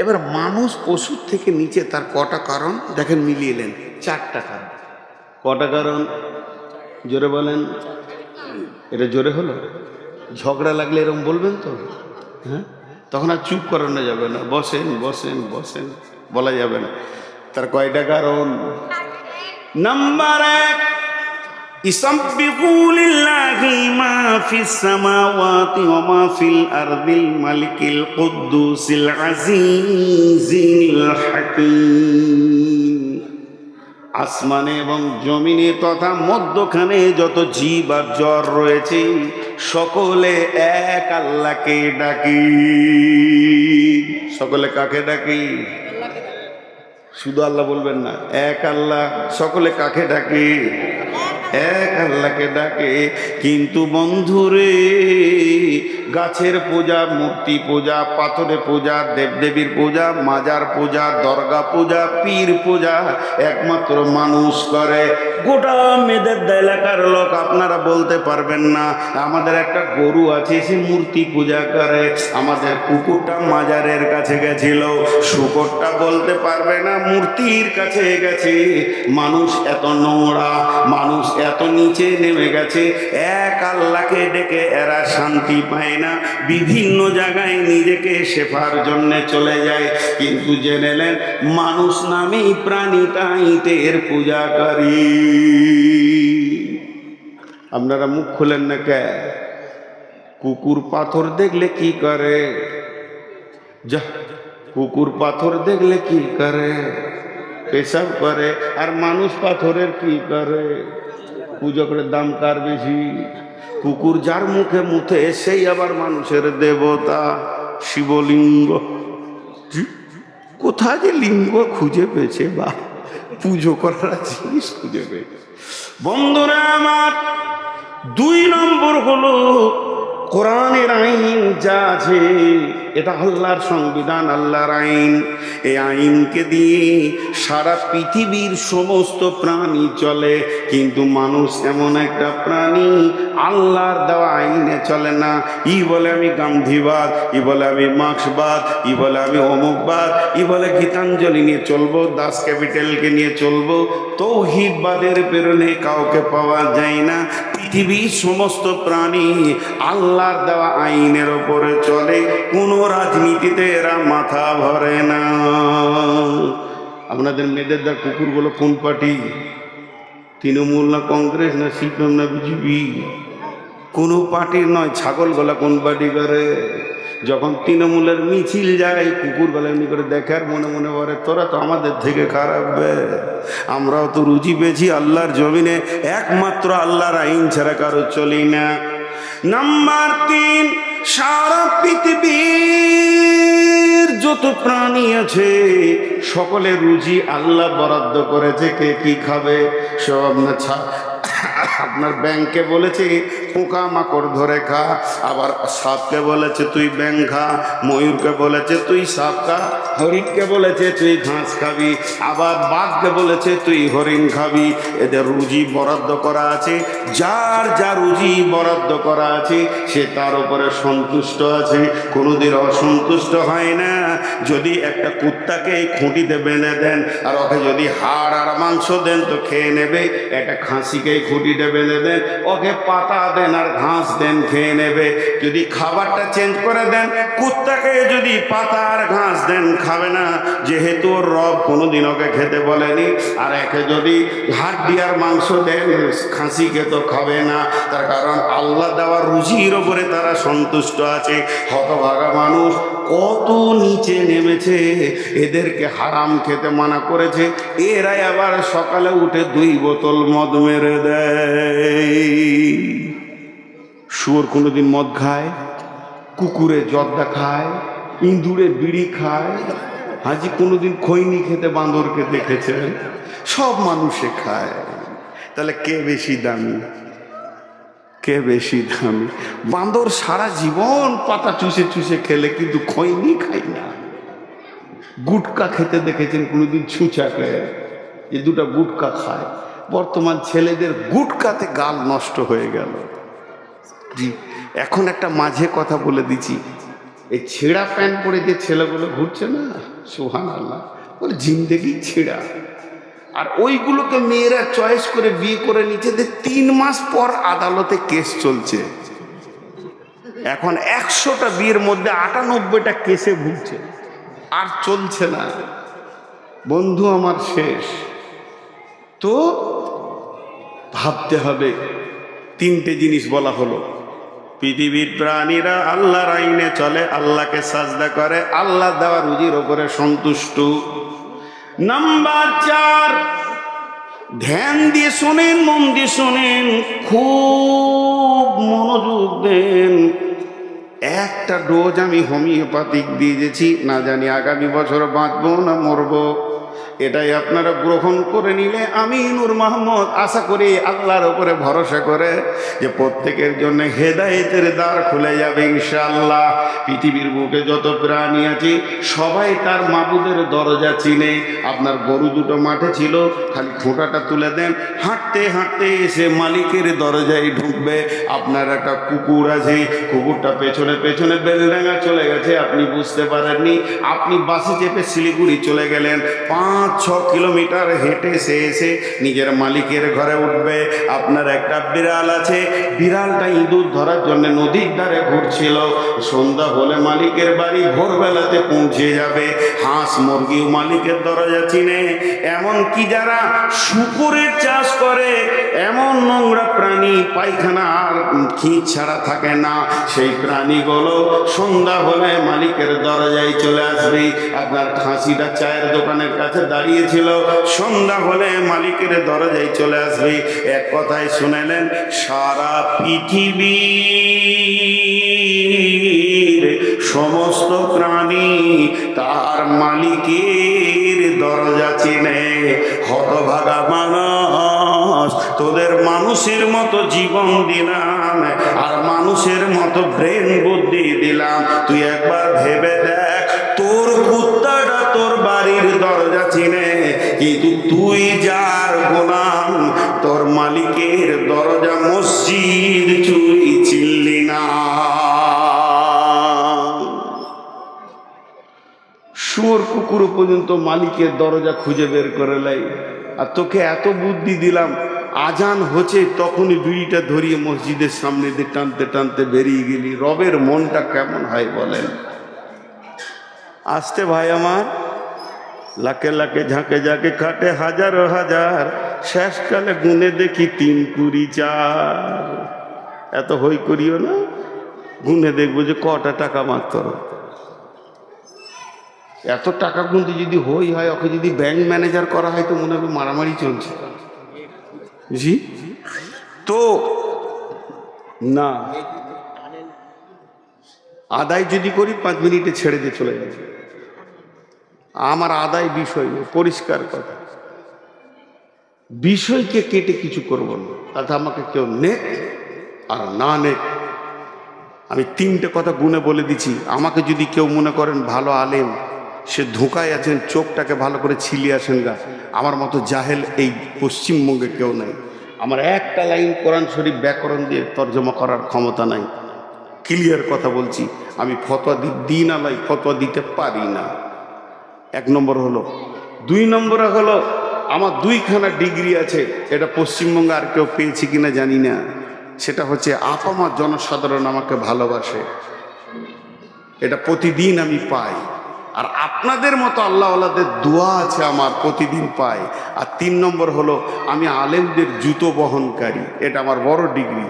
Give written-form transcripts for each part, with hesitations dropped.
এবার মানুষ পশুর থেকে নিচে তার কটা কারণ দেখেন, মিলিয়ে নেন, 4টা কারণ। কটা কারণ জোরে বলেন? এটা জোরে হলো? ঝগড়া লাগলে এরকম বলবেন তো, হ্যাঁ? তখন আর চুপ করানো যাবে না, বসেন বসেন বসেন বলা যাবে না। তার কয়টা কারণ? নাম্বার 1, ইসাব্বিহু লিল্লাহি মা ফিস সামাওয়াতি ওয়া মা ফিল আরদিল মালিকিল কুদ্দুসিল আজিজিল হাকীম। আসমানে এবং জমিনে তথা মধ্যখানে যত জীব আর জড় রয়েছে সকলে এক আল্লাহকে ডাকি। সকলে কাকে ডাকি? শুধু আল্লাহ বলবেন না, এক আল্লাহ। সকলে কাকে ডাকি? এক আল্লাহকে ডাকে। কিন্তু বন্ধুরে, গাছের পূজা, মূর্তি পূজা, পাথরে পূজা, দেবদেবীর পূজা, মাজার পূজা, দরগা পূজা, পীর পূজা একমাত্র মানুষ করে। গোটা মেদের এলাকার লোক আপনারা বলতে পারবেন না আমাদের একটা গরু আছে সে মূর্তি পূজা করে, আমাদের কুকুরটা মাজারের কাছে গেছিল, শুকরটা বলতে পারবে না মূর্তির কাছে গেছে। মানুষ এত নোংরা, মানুষ এত নিচে নেমে গেছে, এক আল্লাহকে ডেকে এরা শান্তি পায় না, বিভিন্ন জায়গায় নিজেকে শেফার জন্য চলে যায়। কিন্তু জেনে নেন, মানুষ নামেই প্রাণীটাই এর পূজাকারী। আপনারা মুখ খুলেন না কে? কুকুর পাথর দেখলে কি করে? যা, কুকুর পাথর দেখলে কি করে? পেশাব করে। আর মানুষ পাথরের কি করে? পুজো করে। দাম কার বেশি? কুকুর যার মুখে মুখে সেই আবার মানুষের দেবতা শিবলিঙ্গ। কোথায় যে লিঙ্গ খুঁজে পেয়েছে বা পুজো করার জিনিস খুঁজে পেয়েছে। বন্ধুরা আমার, 2 নম্বর হলো কোরআনের আইন যা আছে এটা আল্লাহর সংবিধান, আল্লাহর আইন। এই আইনকে দিয়ে সারা পৃথিবীর সমস্ত প্রাণী চলে, কিন্তু মানুষ এমন একটা প্রাণী আল্লাহর দেওয়া আইনে চলে না। ই বলে আমি গান্ধীবাদ, ই বলে আমি মার্ক্সবাদ, ই বলে আমি অমুকবাদ, ই বলে গীতাঞ্জলি নিয়ে চলবো, দাস ক্যাপিটালকে নিয়ে চলবো। তৌহিদবাদের প্রেরণে কাউকে পাওয়া যায় না। পৃথিবীর সমস্ত প্রাণী আল্লাহর দেওয়া আইনের ওপরে চলে, কোনো রাজনীতিতে এরা মাথা ভরে না। আপনাদের মেয়েদের দা কুকুরগুলো কোন পার্টি? তৃণমূল না কংগ্রেস না সিপিএম না বিজেপি? কোনো পার্টির নয়। ছাগলগুলা কোন পার্টি করে? যখন তৃণমূলের মিছিল যায় কুকুরগুলা এমনি করে দেখে আর মনে মনে বলে তোরা তো আমাদের থেকে খারাপ বে, আমরাও তো রুচি পেয়েছি আল্লাহর জমিনে, একমাত্র আল্লাহর আইন ছাড়া কারো চলি না। নাম্বার 3, সারা পৃথিবীর যত প্রাণী আছে সকলের রুচি আল্লাহ বরাদ্দ করেছে কে কি খাবে। সব আপনার ব্যাংকে বলেছে পোকা মাকড় ধরে খা, আবার সাপকে বলেছে তুই ব্যাং খা, ময়ূরকে বলেছে তুই সাপ খা, হরিণকে বলেছে তুই ঘাস খাবি, আবার বাঘকে বলেছে তুই হরিণ খাবি। এদের রুজি বরাদ্দ করা আছে। যার যা রুজি বরাদ্দ করা আছে সে তার উপরে সন্তুষ্ট আছে, কোনোদিন অসন্তুষ্ট হয় না। যদি একটা কুত্তাকে খুঁটিতে বেঁধে দেন আর ওকে যদি হাড় আর মাংস দেন তো খেয়ে নেবে, একটা খাসিকে খুঁটিতে বেঁধে দেন, ওকে পাতা দেন আর ঘাস দেন, খেয়ে নেবে। যদি খাবারটা চেঞ্জ করে দেন, কুত্তাকে যদি পাতা আর ঘাস দেন খাবে না, যেহেতু ওর রব কোনোদিন ওকে খেতে বলেনি। আর একে যদি হাড্ডি আর মাংস দেন, খাসিকে তো খাবে না, তার কারণ আল্লাহ দেওয়ার রুজির ওপরে তারা সন্তুষ্ট আছে। হতভাগা মানুষ কত নিচে নেমেছে, এদেরকে হারাম খেতে মানা করেছে, এরাই আবার সকালে উঠে 2 বোতল মদ মেরে দেয়। শুয়োর কোনোদিন মদ খায়, কুকুরে জর্দা খায়, ইঁদুরে বিড়ি খায়, হাজি কোনোদিন খৈনি খেতে বাঁদরকে দেখেছেন? সব মানুষে খায়। তাহলে কে বেশি দামি? কে বেশি দামি? বাঁদর সারা জীবন পাতা চুষে চুষে খেলে কিন্তু খৈনি খায় না। গুটকা খেতে দেখেছেন কোনোদিন? ছুঁচাকে যে 2টা গুটকা খায়। বর্তমান ছেলেদের গুটকাতে গাল নষ্ট হয়ে গেল। জি, এখন একটা মাঝে কথা বলে দিচ্ছি, এই ছেঁড়া প্যান্ট পরে যে ছেলেগুলো ঘুরছে না, সুবহানাল্লাহ, ওর জিন্দেগি ছেঁড়া। আর ওইগুলোকে মেয়েরা চয়েস করে বিয়ে করে নিচ্ছে, 3 মাস পর আদালতে কেস চলছে। এখন 100টা বিয়ের মধ্যে 98টা কেসে ভুগছে, আর চলছে না। বন্ধু আমার শেষ। তো ভাবতে হবে, 3টে জিনিস বলা হলো। পৃথিবীর প্রাণীরা আল্লাহর আইনে চলে, আল্লাহকে সাজদা করে, আল্লাহ দেওয়া রুজির ওপরে সন্তুষ্ট। নাম্বার 4, ধ্যান দিয়ে শোনেন, মন দিয়ে শোনেন, খুব মনোযোগ দেন। একটা ডোজ আমি হোমিওপ্যাথিক দিয়েছি, না জানি আগামী বছর বাঁচবো না মরবো। এটাই আপনারা গ্রহণ করে নিলে আমি নূর মোহাম্মদ আশা করি আল্লাহর উপরে ভরসা করে যে প্রত্যেকের জন্য হেদায়েতের দ্বার খুলে যাবে ইনশাআল্লাহ। পৃথিবীর বুকে যত প্রাণী আছে সবাই তার মাবুদের দরজা চিনে। আপনার গরু দুটো মাঠে ছিল, খালি ঠোঁটাটা তুলে দেন, হাঁটতে হাঁটতে এসে মালিকের দরজায় ঢুকবে। আপনার একটা কুকুর আছে, কুকুরটা পেছনে পেছনে বেলডাঙ্গা চলে গেছে, আপনি বুঝতে পারেননি। আপনি বাসে চেপে শিলিগুড়ি চলে গেলেন, 5-6 কিলোমিটার হেঁটে সে এসে নিজের মালিকের ঘরে উঠবে। আপনার একটা বিড়াল আছে, বিড়ালটা ইঁদুর ধরার জন্য নদীর ধারে ঘুরছিল, সন্ধ্যা হলে মালিকের বাড়ি ভোরবেলাতে পৌঁছে যাবে। হাঁস মুরগিও মালিকের দরজা চিনে। এমনকি যারা শূকরের চাষ করে, এমন নোংরা প্রাণী পায়খানা আর খিঁচ ছাড়া থাকে না, সেই প্রাণীগুলো সন্ধ্যা হলে মালিকের দরজায় চলে আসবে। আপনার খাসিটা চায়ের দোকানের কাছে দাঁড়িয়েছিল, সন্ধ্যা হলে মালিকের দরজায় চলে আসবে। এক কথায় শুনেলেন, সারা পৃথিবীর সমস্ত প্রাণী তার মালিকের দরজা চিনে। হতভাগা মানুষ, তোদের মানুষের মতো জীবন দিলাম আর মানুষের মতো ব্রেন বুদ্ধি দিলাম, তুই একবার ভেবে দেখ, তোর কুত্তাটা তোর বাড়ির দরজা চিনে, কিন্তু তুই যার গোলাম, তোর মালিকের দরজা মসজিদ চুরি চিনলি না। শুয়োর কুকুরও পর্যন্ত মালিকের দরজা খুঁজে বের করে লাই। আর তোকে এত বুদ্ধি দিলাম, আজান হচ্ছে তখনই বিড়িটা ধরিয়ে মসজিদের সামনে দিয়ে টানতে টানতে বেরিয়ে গেলি। রবের মনটা কেমন হয় বলেন? আসতে ভাই আমার, লাখে লাখে ঝাঁকে ঝাঁকে খাটে হাজারো হাজার, শেষকালে গুনে দেখি 3 কুড়ি 4। এত হই করিও না, গুনে দেখবো যে কটা টাকা মাত্র। এত টাকা গুনতে যদি হই হয়, ওকে যদি ব্যাংক ম্যানেজার করা হয় তো মনে হবে মারামারি চলছে। জি, তো না, আদায় যদি করি 5 মিনিটে ছেড়ে দিয়ে চলে যাবে। আমার আদায় বিষয় নেই, পরিষ্কার কথা। বিষয়কে কেটে কিছু করব না, তাতে আমাকে কেউ নেক আর না নেক। আমি 3টে কথা গুনে বলে দিচ্ছি। আমাকে যদি কেউ মনে করেন ভালো আলেম, সে ধোঁকায় আছেন, চোখটাকে ভালো করে ছিলিয়ে আসেন গা। আমার মতো জাহেল এই পশ্চিমবঙ্গে কেউ নাই। আমার একটা লাইন কোরআন শরীফ ব্যাকরণ দিয়ে তর্জমা করার ক্ষমতা নাই। ক্লিয়ার কথা বলছি, আমি ফতোয়া দিন আলাই ফতোয়া দিতে পারি না। 1 নম্বর হলো। 2 নম্বরে হলো, আমার 2খানা ডিগ্রি আছে, এটা পশ্চিমবঙ্গে আর কেউ পেয়েছি কিনা জানি না। সেটা হচ্ছে আপামার জনসাধারণ আমাকে ভালোবাসে, এটা প্রতিদিন আমি পাই। আর আপনাদের মতো আল্লাহওয়ালাদের দোয়া আছে আমার, প্রতিদিন পাই। আর 3 নম্বর হলো, আমি আলেমদের জুতো বহনকারী, এটা আমার বড় ডিগ্রি।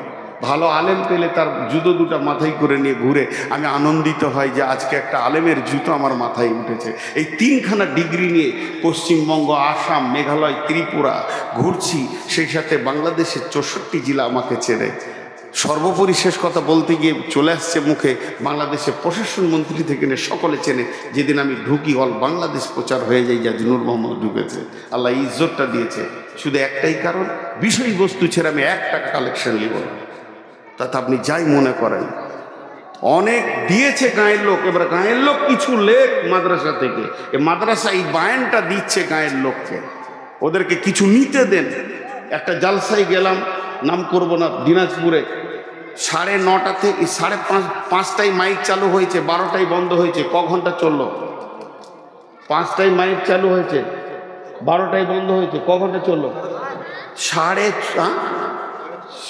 ভালো আলেম পেলে তার জুতো দুটো মাথায় করে নিয়ে ঘুরে আমি আনন্দিত হই যে আজকে একটা আলেমের জুতো আমার মাথায় উঠেছে। এই 3খানা ডিগ্রি নিয়ে পশ্চিমবঙ্গ, আসাম, মেঘালয়, ত্রিপুরা ঘুরছি, সেই সাথে বাংলাদেশের 64 জেলা আমাকে চেনে। সর্বোপরি শেষ কথা বলতে গিয়ে চলে আসছে মুখে, বাংলাদেশের প্রশাসন মন্ত্রী থেকে নিয়ে সকলে চেনে। যেদিন আমি ঢুকি, অল বাংলাদেশ প্রচার হয়ে যায় যে নূর মোহাম্মদ ঢুকেছে। আল্লাহ ইজ্জতটা দিয়েছে, শুধু একটাই কারণ, বিষয়বস্তু ছেড়ে আমি 1 টাকা কালেকশন নিব না। তাতে আপনি যাই মনে করেন, অনেক দিয়েছে গাঁয়ের লোক। এবার গাঁয়ের লোক কিছু লেখ মাদ্রাসা থেকে, এ মাদ্রাসা এই বায়ানটা দিচ্ছে গাঁয়ের লোককে, ওদেরকে কিছু নিতে দেন। একটা জালসায় গেলাম, নাম করব না, দিনাজপুরে। 9:30 থেকে 5:30টায় মাইক চালু হয়েছে, 12টায় বন্ধ হয়েছে, ক ঘন্টা চললো? 5টায় মাইক চালু হয়েছে, 12টায় বন্ধ হয়েছে, ক ঘন্টা চললো?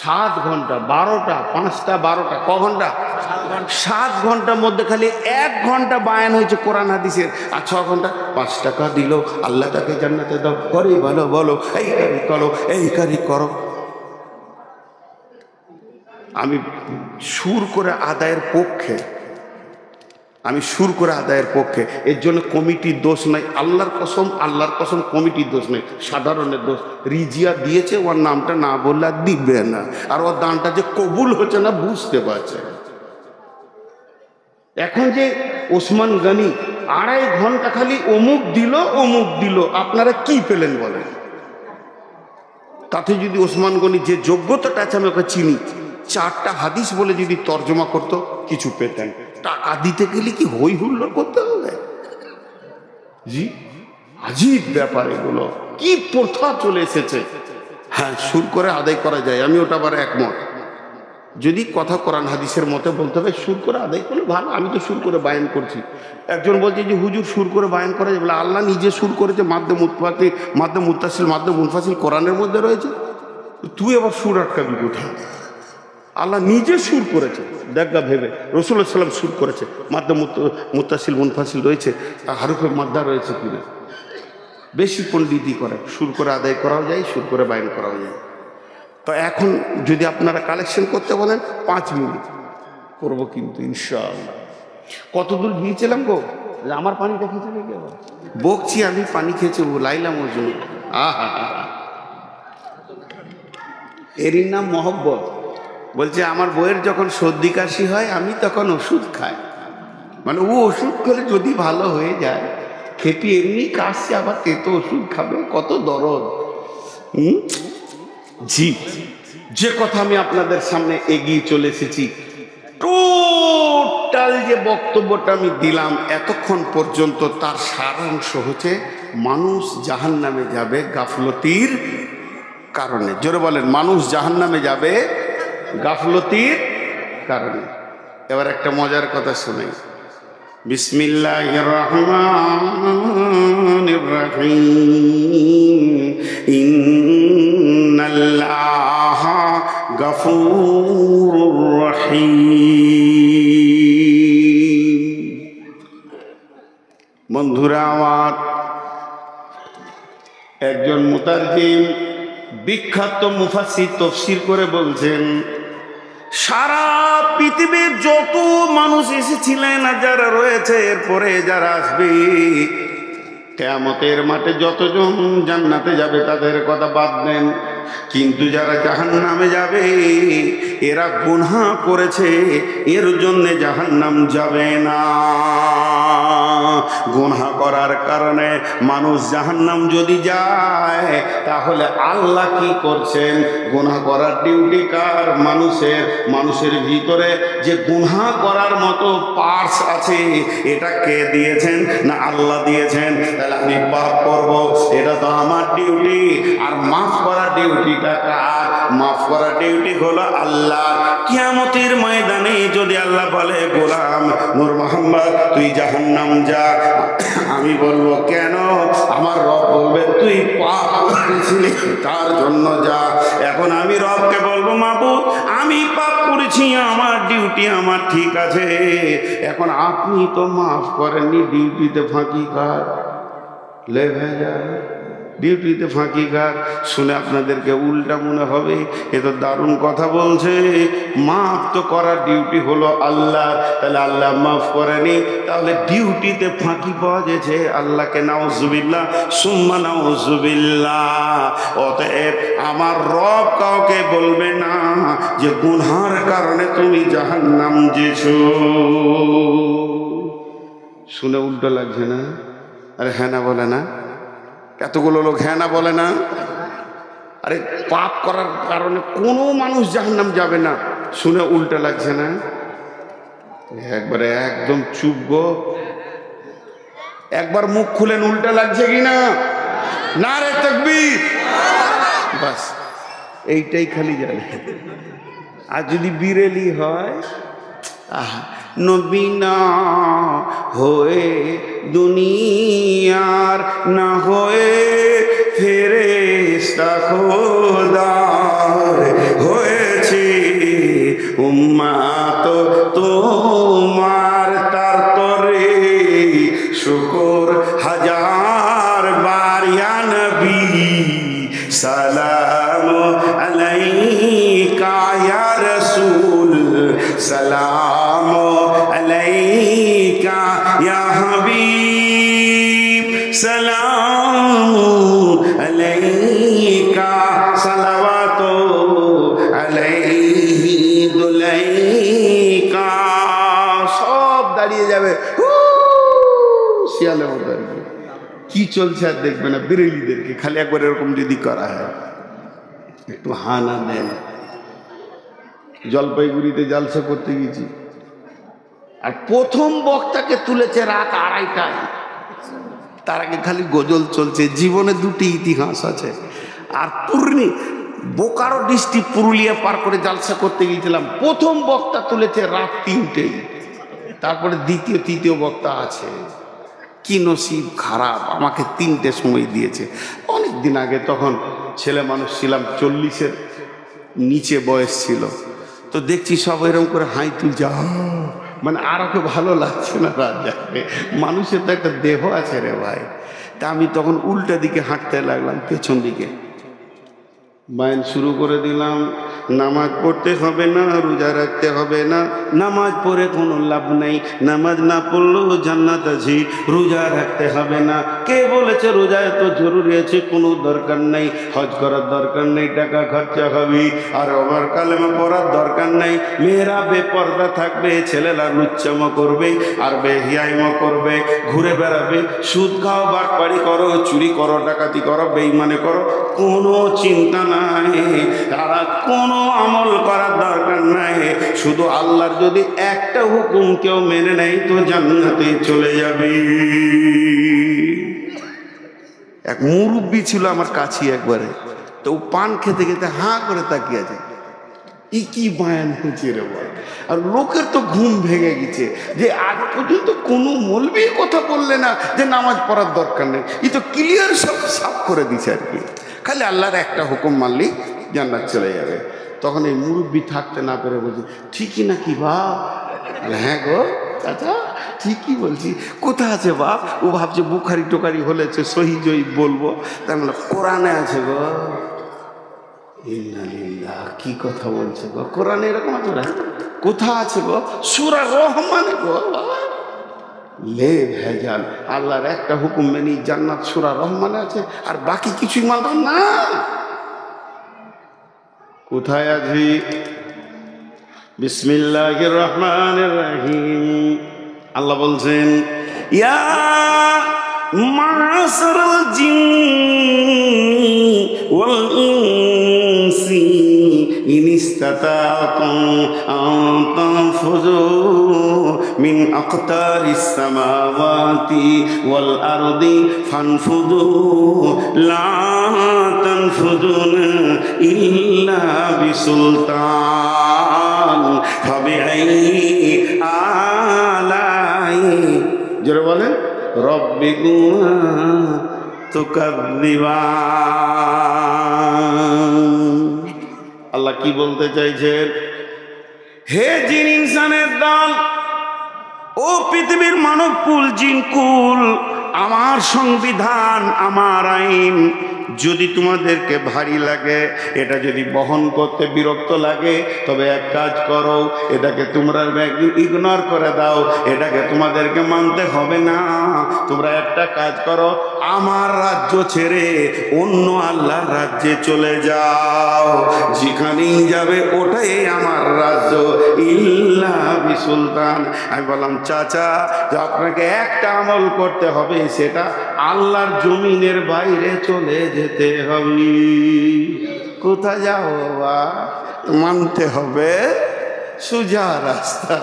7 ঘন্টা। 12টা 5টা 12টা, ক ঘন্টা? 7 ঘন্টার মধ্যে খালি 1 ঘন্টা বায়ান হয়েছে কোরআন হাদিসের। আর 6 ঘন্টা 5 টাকা দিল, আল্লাহ তাকে জান্নাতে দাও, করে বলো বলো, এই কারি করো, এই কারি করো। আমি সুর করে আদায়ের পক্ষে, আমি সুর করে আদায়ের পক্ষে। এর জন্য কমিটির দোষ নাই, আল্লাহর কসম কমিটির দোষ নেই, সাধারণের দোষ। রিজিয়া দিয়েছে, ওর নামটা না বললে আর দিবে না, আর ওর দানটা যে কবুল হচ্ছে না বুঝতে পারছে। এখন যে ওসমান গনি 2.5 ঘন্টা খালি অমুক দিল, আপনারা কি পেলেন বলেন? তাতে যদি ওসমান গনি যে যোগ্যতাটা আছে, আমি ওকে চিনি, 4টা হাদিস বলে যদি তর্জমা করতো কিছু পেতেন। টাকা দিতে গেলে কি হই হুল্লোড় করতে হবে? জি, আজীব ব্যাপার এগুলো, কি প্রথা চলে এসেছে। হ্যাঁ, সুর করে আদায় করা যায়, আমি ওটা আবার একমত। যদি কথা কোরআন হাদিসের মতে বলতে হবে, সুর করে আদায় করলে ভালো। আমি তো সুর করে বায়ান করছি। একজন বলছে যে হুজুর সুর করে বায়ান করা যাবে না। আল্লাহ নিজে সুর করেছে, মাদ্দে মুত্তাসিল মাদ্দে মুনফাসিল কোরআনের মধ্যে রয়েছে, তুই আবার সুর আটকাবি কোথায়? আল্লাহ নিজে সুর করেছে, দেখগা ভেবে। রাসূলুল্লাহ সাল্লাল্লাহু আলাইহি ওয়াসাল্লাম সুর করেছে, মাদ্দে মুত্তাসিল মুনফাসিল রয়েছে, হারুফে মাদ্দা রয়েছে কিনা। বেশি পণ্ডিতি করে, সুর করে আদায় করাও যায়, সুর করে বায়ান করাও যায়। তো এখন যদি আপনারা কালেকশন করতে বলেন 5 মিনিট করবো, কিন্তু ইনশাআল্লাহ। কতদূর গিয়েছিলাম গো? আমার পানিটা খেয়েছে নাকি? বকছি আমি, পানি খেয়েছে ও, লাইলাম ওর জন্য। আহা, এরই নাম মহব্বত। বলছে আমার বইয়ের যখন সর্দি কাশি হয়, আমি তখন ওষুধ খাই। মানে ও ওষুধ খেলে যদি ভালো হয়ে যায়, খেপি এমনি কাশছে, আবার তেতো ওষুধ খাবে, কত দরদ। জি, যে কথা আমি আপনাদের সামনে এগিয়ে চলে এসেছি, টোটাল যে বক্তব্যটা আমি দিলাম এতক্ষণ পর্যন্ত, তার সারাংশ হচ্ছে মানুষ জাহান্নামে যাবে গাফলতির কারণে। জোরে বলেন, মানুষ জাহান্নামে যাবে গাফলতির কারণে। এবার একটা মজার কথা শোনাই। বিসমিল্লাহির রহমানির রহিম। ইন্নাল্লাহা গফুরুর রহিম। বন্ধুরা আমার, একজন মুতারজিম, বিখ্যাত মুফাসসির তাফসীর করে বলছেন, সারা পৃথিবীর যত মানুষ এসেছিলেন আর যারা রয়েছে, এরপরে যারা আসবে, কিয়ামতের মাঠে যতজন জান্নাতে যাবে তাদের কথা বাদ দেন, কিন্তু যারা জাহান্নামে যাবে এরা গুনাহ করেছে, এর জন্য জাহান্নাম যাবে না। গুনাহ করার কারণে মানুষ জাহান্নাম যদি যায়, তাহলে আল্লাহ কি করছেন? গুনাহ করার ডিউটি কার? মানুষের ভিতরে যে গুনাহ করার মতো পার্টস আছে, এটা কে দিয়েছেন? না আল্লাহ দিয়েছেন। তাহলে আমি পাপ করব, এটা তো আমার ডিউটি। আর মাফ করার ডিউটিটা কার? মাফ করার ডিউটি হলো আল্লাহ। কিয়ামতের ময়দানে যদি আল্লাহ বলে, গোলাম নূর মোহাম্মদ তুই জাহান্নাম যা, আমি বলবো কেন? আমার রব বলবে তুই পাপ করেছিলি, তার জন্য যা। এখন আমি রবকে বলবো, মাবুদ আমি পাপ করেছি, আমার ডিউটি আমার ঠিক আছে, এখন আপনি তো মাফ করেননি, ডিউটিতে ফাঁকি কার? লে ভেজা, ডিউটিতে ফাঁকি কার? শুনে আপনাদেরকে উল্টা মনে হবে, এ তো দারুণ কথা বলছে। মাফ তো করার ডিউটি হলো আল্লাহ, তাহলে আল্লাহ মাফ করেনি, তাহলে ডিউটিতে ফাঁকি পাওয়া গেছে আল্লাহকে। নাউজুবিল্লাহ সুম্মা নাউজুবিল্লাহ। অতএব আমার রব কাউকে বলবে না যে গুনহার কারণে তুমি জাহান্নাম যেছো। শুনে উল্টো লাগছে না? আরে হ্যাঁ না বলে না? এতগুলো লোক হ্যাঁ না বলে না? আরে পাপ করার কারণে কোনো মানুষ জাহান্নাম যাবে না, শুনে উল্টা লাগছে না? একবারে একদম চুপ গো, একবার মুখ খুলেন, উল্টা লাগছে কিনা? নারে তাকবীর! বাস এইটাই খালি জানে। আর যদি বিরেলি হয়, আহা, নবী না হয়ে দুনিয়ার, না হয়ে ফেরেশতা খোদার হয়েছে উম্মাত তোমার, তার তরে শুকর হাজার বার ইয়া নবী সালাম আলাইকা ইয়া রাসূল, সালাম আলাইকা ইয়া হাবিব, সালাম আলাইকা সালাওয়াতু আলাইহি দুলাইকা। সব দাঁড়িয়ে যাবে শিয়ালের মতো আর কি। কি চলছে আর দেখবে না বিরেলিদেরকে, খালি একবার এরকম যদি করা হয় একটু হানা দেন। জলপাইগুড়িতে জালসা করতে গেছি, আর প্রথম বক্তাকে তুলেছে রাত 2:30টায়। তার আগে খালি গজল চলছে। জীবনে দুটি ইতিহাস আছে। আর বোকারো ডিস্ট্রিক্ট পুরুলিয়া পার করে জালসা করতে গিয়েছিলাম, প্রথম বক্তা তুলেছে রাত 3টেই, তারপরে দ্বিতীয় তৃতীয় বক্তা আছে। কি নসিব খারাপ, আমাকে 3টে সময় দিয়েছে। অনেক দিন আগে, তখন ছেলে মানুষ ছিলাম, 40-এর নিচে বয়স ছিল। তো দেখছি সব এরকম করে হাই তুলছে, মানে আর ওকে ভালো লাগছে না রাত যাবে। মানুষের তো একটা দেহ আছে রে ভাই। তা আমি তখন উল্টা দিকে হাঁটতে লাগলাম, পেছন দিকে। বায়ান শুরু করে দিলাম, নামাজ পড়তে হবে না, রোজা রাখতে হবে না, নামাজ পড়ে কোনো লাভ নেই, নামাজ না পড়লেও জান্নাত আছে, রোজা রাখতে হবে না। কে বলেছে রোজা এত জরুরি আছে? কোনো দরকার নেই, হজ করার দরকার নেই, টাকা খরচা হবে, আর ওমর কালেমা পড়ার দরকার নেই। মেয়েরা বেপর্দা থাকবে, ছেলেরা লুচ্চামো করবে আর বেহিয়াইমো করবে, ঘুরে বেড়াবে, সুদ খাও, বাটপাড়ি করো, চুরি করো, ডাকাতি করো, বেঈমানি করো, কোনো চিন্তা নাই। আর কোনো আমল করার দরকার নাই। শুধু আল্লাহর যদি একটা হুকুম কেউ মেনে নেয় তো জান্নাতে চলে যাবে। এক মুরব্বী ছিল আমার কাছে একবারে, তো পান খেতে খেতে হাঁ করে তাকিয়ে আছে। কি বায়ান হচ্ছে রে বল। আর লোকের তো ঘুম ভেঙে গেছে যে আজ পর্যন্ত কোনো মৌলবী কথা বললে না যে নামাজ পড়ার দরকার নেই। এই তো ক্লিয়ার সব সাফ করে দিছে আর কি। খালি আল্লাহর একটা হুকুম মানলেই জান্নাত চলে যাবে। তখন এই মুরব্বী থাকতে না পেরে বলছি, ঠিকই নাকি বাপ? হ্যাঁ গো চাচা, ঠিকই বলছি। কোথা আছে বাপ? ও ভাবছে বুখারি টোকারি হলেছে সহি জয়ী বলবো, তার মানে কোরআনে আছে গো। ইন্নালিল্লাহ, কি কথা বলছে গো? কোরআনে এরকম আছে না? কোথা আছে গো? সূরা রহমানে গো। লে ভেজাল, আল্লাহর একটা হুকুম মেনে জান্নাত সূরা রহমানে আছে, আর বাকি কিছুই মানব না। কোথায় আছি? বিসমিল্লাহির রহমানির রহিম। আল্লাহ বলছেন, ইয়া মাশারাল জিন্নি ওয়াল ইনসি ইন ইসতাতাতুম আন তানফুযু মিন আকতারিস সামাওয়াতি ওয়াল আরদি ফানফুযু লা তানফুযুনা ইল্লা বিসুলতান ফাবিআইয়ি আলাই, জোরে বলেন, রব্বিকুমা তুকাযযিবান। আল্লাহ কি বলতে চাইছেন? হে জিন ইনসানের দল, ও পৃথিবীর মানব কুল, জিন কুল, আমার সংবিধান, আমার আইন যদি তোমাদেরকে ভারী লাগে, এটা যদি বহন করতে বিরক্ত লাগে, তবে এক কাজ করো, এটাকে তোমরা ইগনোর করে দাও, এটাকে তোমাদেরকে মানতে হবে না। তোমরা একটা কাজ করো, আমার রাজ্য ছেড়ে অন্য আল্লাহর রাজ্যে চলে যাও, যেখানেই যাবে ওটাই আমার রাজ্য, ইল্লা বিসুলতান। আমি বললাম, চাচা, আপনাকে একটা আমল করতে হবে, সেটা আল্লাহর জমিনের বাইরে চলে যেতে হবে। কোথায় যাও বাবা? মানতে হবে সোজা রাস্তা।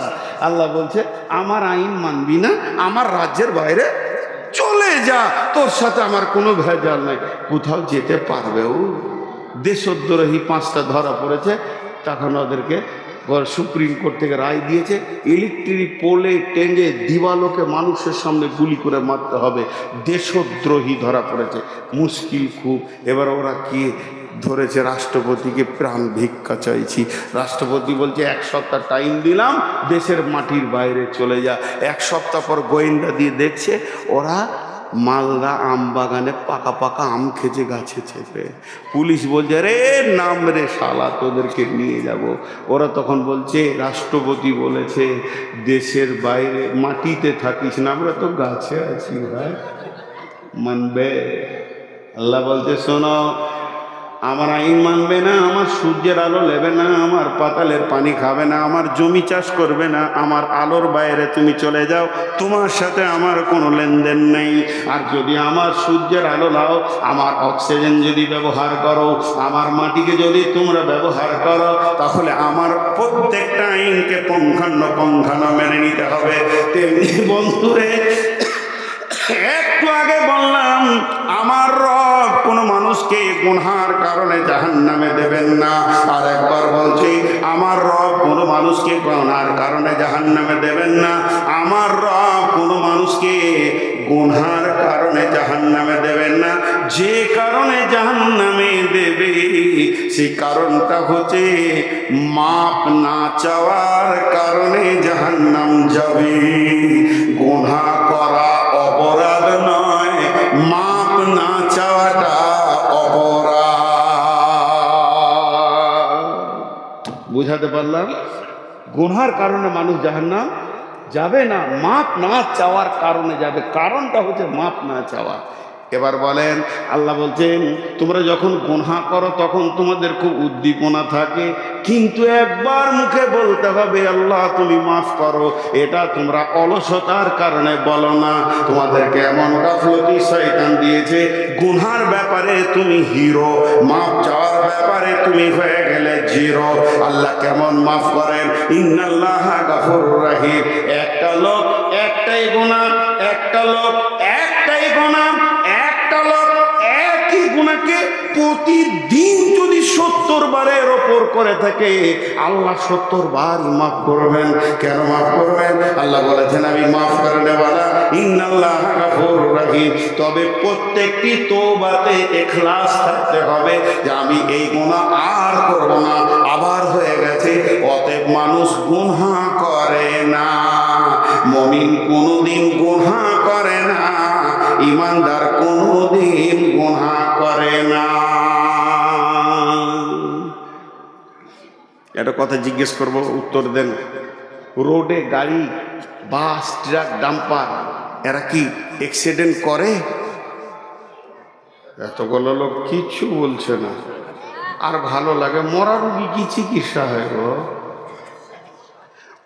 আল্লাহ বলছে, আমার আইন মানবি না, আমার রাজ্যের বাইরে চলে যা, তোর সাথে আমার কোনো ভেজাল নাই। কোথাও যেতে পারবেও? দেশদ্রোহী 5টা ধরা পড়েছে, তখন ওদেরকে সুপ্রিম কোর্ট থেকে রায় দিয়েছে ইলেকট্রিক পোলে টেনে দিবালোকে মানুষের সামনে গুলি করে মারতে হবে, দেশদ্রোহী ধরা পড়েছে। মুশকিল খুব। এবার ওরা কি ধরেছে, রাষ্ট্রপতিকে প্রাণ ভিক্ষা চাইছি। রাষ্ট্রপতি বলছে 1 সপ্তাহ টাইম দিলাম, দেশের মাটির বাইরে চলে যা। 1 সপ্তাহ পর গোয়েন্দা দিয়ে দেখছে ওরা মালদা আম বাগানে পাকা পাকা আম খেছে গাছে চেপে। পুলিশ বলছে রে নাম রে শালা, তোদেরকে নিয়ে যাব। ওরা তখন বলছে রাষ্ট্রপতি বলেছে দেশের বাইরে মাটিতে থাকিস না, আমরা তো গাছে আছি ভাই, মানবে? আল্লাহ বলছে শোনো, আমার আইন মানবে না, আমার সূর্যের আলো নেবে না, আমার পাতালের পানি খাবে না, আমার জমি চাষ করবে না, আমার আলোর বাইরে তুমি চলে যাও, তোমার সাথে আমার কোনো লেনদেন নেই। আর যদি আমার সূর্যের আলো নাও, আমার অক্সিজেন যদি ব্যবহার করো, আমার মাটিকে যদি তোমরা ব্যবহার করো, তাহলে আমার প্রত্যেকটা আইনকে পুঙ্খানুপুঙ্খানু মেনে নিতে হবে। তেমনি বন্ধুরে, একটু আগে বললাম আমার রব কোনো মানুষকে গুনার কারণে জাহান্নামে দেবেন না। আর একবার বলছি, আমার রব কোনো মানুষকে গুনার কারণে জাহান্নামে দেবেন না। আমার রব কোনো মানুষকে গুনার কারণে জাহান্নামে দেবেন না। যে কারণে জাহান্নামে দেবে সেই কারণটা হচ্ছে মাপ না চাওয়ার কারণে জাহান্নাম যাবে। গুনাহ করা অপরাধ নয়, মাপ না চাওয়াটা অপরাধ। বুঝাতে পারলাম? গুনার কারণে মানুষ জাহান্নাম যাবে না, মাপ না চাওয়ার কারণে যাবে। কারণটা হচ্ছে মাপ না চাওয়া। এবার বলেন, আল্লাহ বলছেন তোমরা যখন গুনাহ করো তখন তোমাদের খুব উদ্দীপনা থাকে, কিন্তু একবার মুখে বলতে হবে আল্লাহ তুমি মাফ করো। এটা তোমরা অলসতার কারণে বলো না। তোমাদেরকে এমন গাফলতি শয়তান দিয়েছে, গুনার ব্যাপারে তুমি হিরো, মাফ চাওয়ার ব্যাপারে তুমি হয়ে গেলে জিরো। আল্লাহ কেমন মাফ করেন? ইন্নাল্লাহা গাফুরুর রহিম। একটা লোক একটাই গুনাহ, একটা লোক একটাই গুনাহ, একটা লোক একই গুনাহকে প্রতিদিন যদি 70 বারের ওপর করে থাকে, আল্লাহ 70 বার মাফ করবেন। কেন মাফ করবেন? আল্লাহ বলেছেন আমি মাফ করে দেওয়ালা, ইন্নাল্লাহা গাফুরুর রহিম। তবে প্রত্যেকটি তওবাতে ইখলাস থাকতে হবে যে আমি এই গুনাহ আর করব না, আবার হয়ে গেছে। অতএব মানুষ গুনাহ করে না, মুমিন কোনোদিন গুনাহ করে না, ঈমানদার কোনোদিন গুনাহ করে না। একটা কথা জিজ্ঞেস করব, উত্তর দেন। রোডে গাড়ি, বাস, ট্রাক, ডাম্পার এরা কি অ্যাক্সিডেন্ট করে? এতগুলো লোক কিচ্ছু বলছে না। আর ভালো লাগে, মরা রুগী কি চিকিৎসা হয় গো?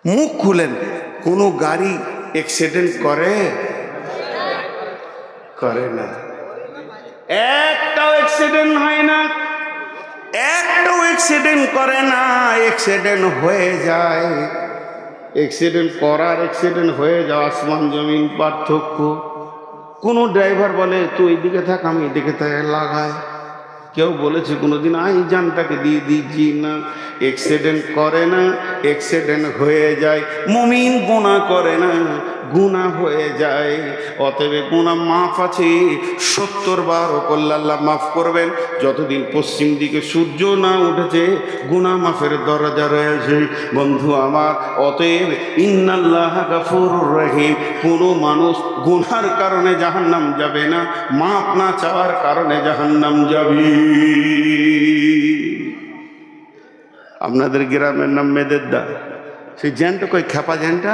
মুখ খুলেন, কোনো গাড়ি অ্যাক্সিডেন্ট করে? করে না। একটাও অ্যাক্সিডেন্ট হয় না, একটাও অ্যাক্সিডেন্ট করে না। অ্যাক্সিডেন্ট হয়ে যায়। অ্যাক্সিডেন্ট করার অ্যাক্সিডেন্ট হয়ে যাওয়া আসমান জমিন পার্থক্য। কোনো ড্রাইভার বলে তুই এদিকে থাক, আমি এদিকে থাকে লাগায়। কেউ বলেছে কোনোদিন আই জানটাকে দিয়ে দিচ্ছি না। অ্যাক্সিডেন্ট করে না, অ্যাক্সিডেন্ট হয়ে যায়। মুমিন গুনাহ করে না, গুনাহ হয়ে যায়। অতএব গুনাহ মাফ আছে, 70 বার করলে আল্লাহ মাফ করবেন। যতদিন পশ্চিম দিকে সূর্য না উঠেছে গুনাহ মাফের দরজা রয়েছে বন্ধু আমার। অতএব ইন্নাল্লাহা গাফুরুর রহিম। কোনো মানুষ গুনার কারণে জাহান্নাম যাবে না, মাফ না চাওয়ার কারণে জাহান্নাম যাবে। আপনাদের গ্রামের নাম মেদেরদা, সেই জেনটা কই খেপা জেনটা?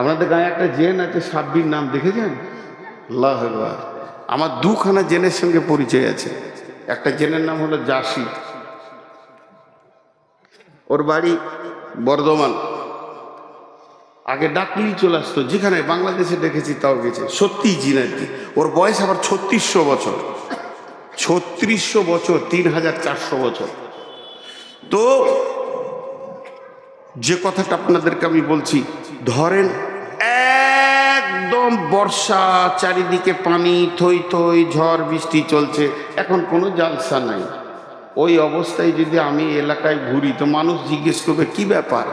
আপনাদের গায়ে একটা জেন আছে সাব্বির নাম, দেখেছেন? আল্লাহু আকবার। আমার 2খানা জেনের সঙ্গে পরিচয় আছে। একটা জেনের নাম হলো জাসি, ওর বাড়ি বর্ধমান। আগে ডাকলেই চলে আসতো, যেখানে বাংলাদেশে দেখেছি তাও গেছে। সত্যি জিন আর কি। ওর বয়স আবার 3600 বছর। 3600 বছর, 3400 বছর। তো যে কথাটা আপনাদেরকে আমি বলছি, ধরেন একদম বর্ষা, চারিদিকে পানি, থই থই, ঝড় বৃষ্টি চলছে। এখন কোনো জালসা নাই, ওই অবস্থায় যদি আমি এলাকায় ঘুরি তো মানুষ জিজ্ঞেস করবে কি ব্যাপার।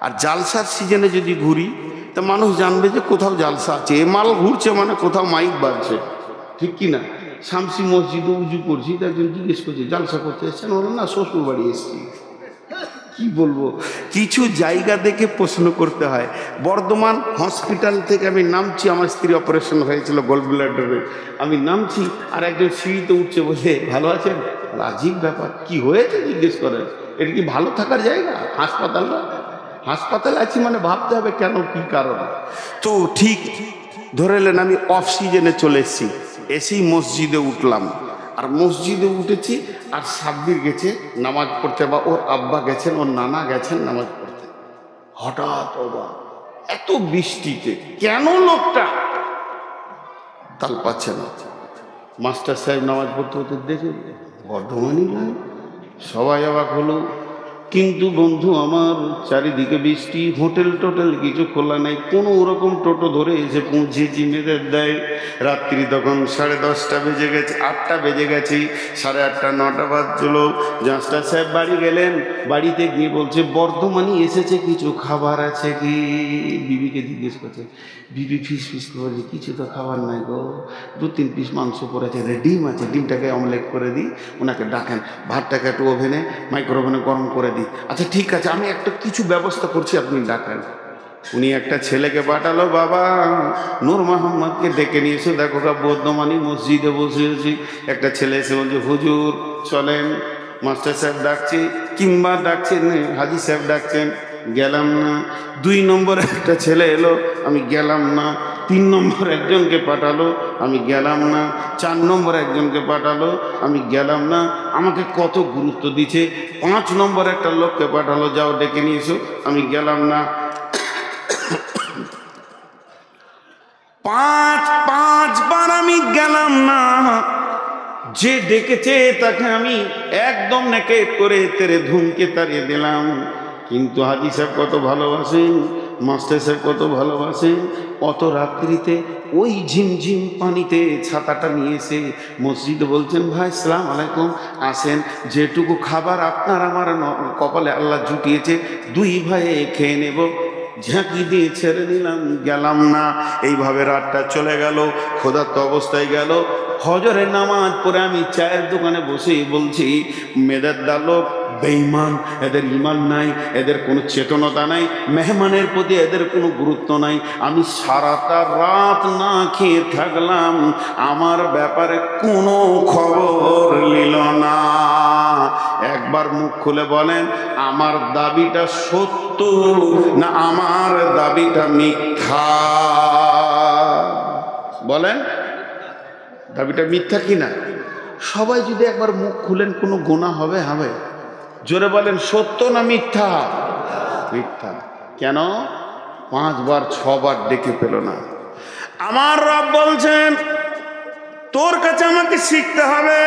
আর জালসার সিজনে যদি ঘুরি তো মানুষ জানবে যে কোথাও জালসা আছে, এ মাল ঘুরছে মানে কোথাও মাইক বাজছে, ঠিক কি না? শামসি মসজিদে উজু করছি তো একজন জিজ্ঞেস করছে জালসা করতে এসছেন? ওরা না শ্বশুর বাড়ি এসছি। কি বলবো, কিছু জায়গা দেখে প্রশ্ন করতে হয়। বর্ধমান হসপিটাল থেকে আমি নামছি, আমার স্ত্রী অপারেশন হয়েছিল গোল ব্লাডারে, আমি নামছি আর একজন সিঁড়িতে উঠছে, বলে ভালো আছেন? আজীব ব্যাপার, কি হয়েছে জিজ্ঞেস করেন। এটা কি ভালো থাকার জায়গা? হাসপাতালটা, হাসপাতালে আছি মানে ভাবতে হবে কেন, কি কারণ। তো ঠিক ধরে নেন আমি অফ সিজনে চলে এসেছি, এসেই মসজিদে উঠলাম। আর মসজিদে উঠেছি আর সাব্বির গেছে নামাজ পড়তে, বা ওর আব্বা গেছেন, ওর নানা গেছেন নামাজ পড়তে। হঠাৎ অবাক, এত বৃষ্টিতে কেন লোকটা তাল পাচ্ছে না। মাস্টার সাহেব নামাজ পড়তে হতে দেখে বর্ধমানই নয়, সবাই অবাক হলো। কিন্তু বন্ধু আমার, চারিদিকে বৃষ্টি, হোটেল টোটেল কিছু খোলা নেই, কোনো ওরকম টোটো ধরে এসে পৌঁছেছি মেয়েদের দেয়। রাত্রি তখন 10:30 বেজে গেছে, 8টা বেজে গেছে, 8:30 9টা বাজছিল। মাস্টার সাহেব বাড়ি গেলেন, বাড়িতে গিয়ে বলছে বর্ধমানই এসেছে, কিছু খাবার আছে কি? বিবিকে জিজ্ঞেস করছে, বিবি ফিস ফিস করে, কিছু তো খাবার নাই গো, 2-3 পিস মাংস পড়েছে, ডিম আছে, ডিমটাকে অমলেট করে দিই, ওনাকে ডাকেন, ভাতটাকে একটু ওভেনে মাইক্রোওভেনে গরম করে দিই। আচ্ছা ঠিক আছে, আমি একটা কিছু ব্যবস্থা করছি, আপনি ডাকেন। উনি একটা ছেলেকে পাঠালো, বাবা নূর মোহাম্মদকে ডেকে নিয়েছে, দেখো বর্ধমানি মসজিদে বসে আছি। একটা ছেলে এসে বলছে হুজুর চলেন, মাস্টার সাহেব ডাকছি, কিংবা ডাকছেন হাজি সাহেব ডাকছেন, গেলাম না। 2 নম্বর একটা ছেলে এলো, আমি গেলাম না। 3 নম্বর একজনকে পাঠালো, আমি গেলাম না। 4 নম্বর একজনকে পাঠালো, আমি গেলাম না। আমাকে কত গুরুত্ব দিচ্ছে। 5 নম্বর একটা লোককে পাঠালো, যাও ডেকে নিয়ে এসো, আমি গেলাম না। 5 বার আমি গেলাম না। যে ডেকেছে তাকে আমি একদম নেকেট করে তেরে ধুমকে তাড়িয়ে দিলাম। কিন্তু হাজি সাহেব কত ভালোবাসেন, মাস্টার সাহেব কত ভালোবাসেন, অত রাত্রিতে ওই ঝিমঝিম পানিতে ছাতাটা নিয়ে এসে মসজিদে বলছেন, ভাই সালাম আলাইকুম, আসেন, যেটুকু খাবার আপনার আমার কপালে আল্লাহ জুটিয়েছে 2 ভাইয়ে খেয়ে নেব। ঝাঁকি দিয়ে ছেড়ে দিলাম, গেলাম না। এইভাবে রাতটা চলে গেল, ক্ষুধার্ত অবস্থায় গেল। ফজরের নামাজ পড়ে আমি চায়ের দোকানে বসে বলছি, মেয়েদের দালোক বেঈমান, এদের ইমান নাই, এদের কোনো চেতনতা নাই, মেহমানের প্রতি এদের কোনো গুরুত্ব নাই। আমি সারাটা রাত না খেয়ে থাকলাম, আমার ব্যাপারে কোনো খবর নিল না। একবার মুখ খুলে বলেন, আমার দাবিটা সত্য না আমার দাবিটা মিথ্যা? বলেন, দাবিটা মিথ্যা কিনা? সবাই যদি একবার মুখ খুলেন কোনো গুনাহ হবে? হবে? জোরে বলেন, সত্য না মিথ্যা? মিথ্যা। কেন? 5 বার 6 বার ডেকে পেল না। আমার রব বলছেন, তোর কাছে আমাকে শিখতে হবে,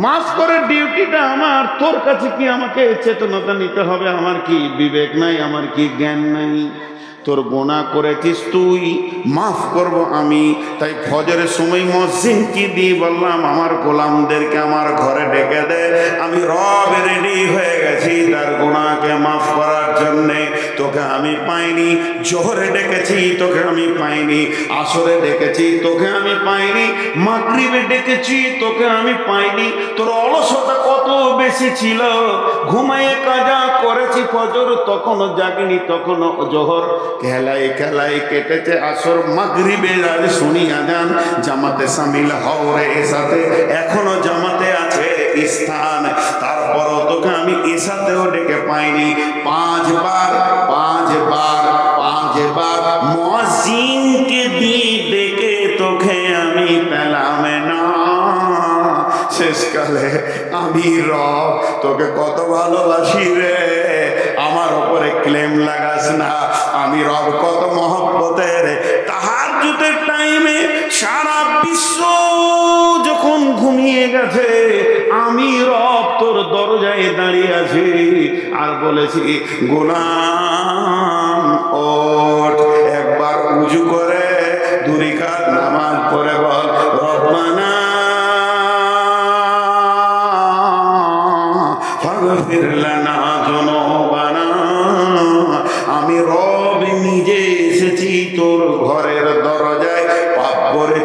মাফ করে ডিউটিটা আমার, তোর কাছে কি আমাকে চেতনতা নিতে হবে? আমার কি বিবেক নাই? আমার কি জ্ঞান নাই? তোর গোনা করেছিস তুই, মাফ করব আমি। তাই ফজরের সময় মসজিদ কি দিয়ে বললাম, আমার গোলামদেরকে আমার ঘরে ডেকে দে, আমি রব রেডি হয়ে গেছি তার গোনাকে মাফ করার জন্যে। তোকে আমি পাইনি, জোহরে ডেকেছি তোকে আমি পাইনি, আসরে ডেকেছি তোকে আমি পাইনি, মাগরিবে ডেকেছি তোকে আমি পাইনি। তোর অলসতা কত বেশি ছিল, ঘুমায়ে কাজা করেছি ফজর, তখনও জাগিনি, তখনও জোহর খেলায় খেলায় কেটেছে আসর, মাগরিবে আর শুনি আজান, জামাতে সামিল হও রে এসাতে, এখনো জামাতে আছে স্থান। তারপরও তোকে আমি এসাতেও ডেকে পাইনি। 5 বার মুয়াজ্জিনকে দিয়ে ডেকে তোকে আমি পেলাম না। শেষকালে আমি রব তোকে কত ভালোবাসি রে, আমার উপরে ক্লেম লাগাস না, আমি রব কত মহব্বতের। তাহাজ্জুদের টাইমে সারা বিশ্ব যখন ঘুমিয়ে গেছে, আমি রব তোর দরজায় দাঁড়িয়ে আছি আর বলেছি, গোলাম ওঠ, একবার উজু করে 2 রাকাত নামাজ পড়ে বল, রব্বানা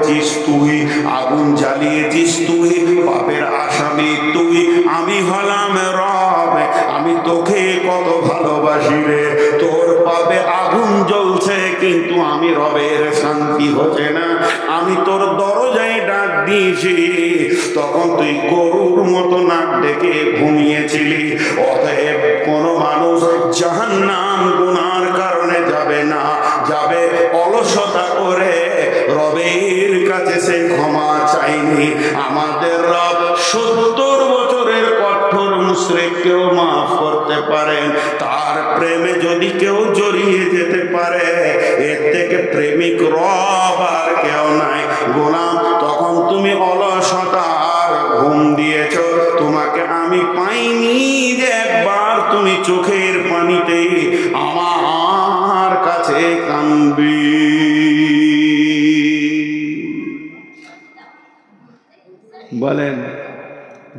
করেছিস তুই, আগুন জ্বালিয়েছিস তুই, পাপের আসামি তুই, আমি হলাম রব, আমি তোকে কত ভালোবাসি রে, তোর পাপে আগুন জ্বলছে কিন্তু আমি রবের শান্তি হচ্ছে না, আমি তোর দরজায় ডাক দিয়েছি, তখন তুই গরুর মতো নাক ডেকে ঘুমিয়েছিলি। অতএব কোন মানুষ জাহান্নাম গুনার কারণে যাবে না, যাবে অলসতা করে, রবের কাছে সে ক্ষমা চাইনি। আমাদের রব 70 বছরের কঠোর মুশরিককেও মাফ করতে পারেন, তার প্রেমে যদি কেউ জড়িয়ে যেতে পারে, এর থেকে প্রেমিক রব আর কেউ নাই। গোলাম, তখন তুমি অলসতার ঘুম দিয়েছ, তোমাকে আমি পাইনি যে একবার তুমি চোখের পানিতে আমার কাছে কাঁদবি। বলেন,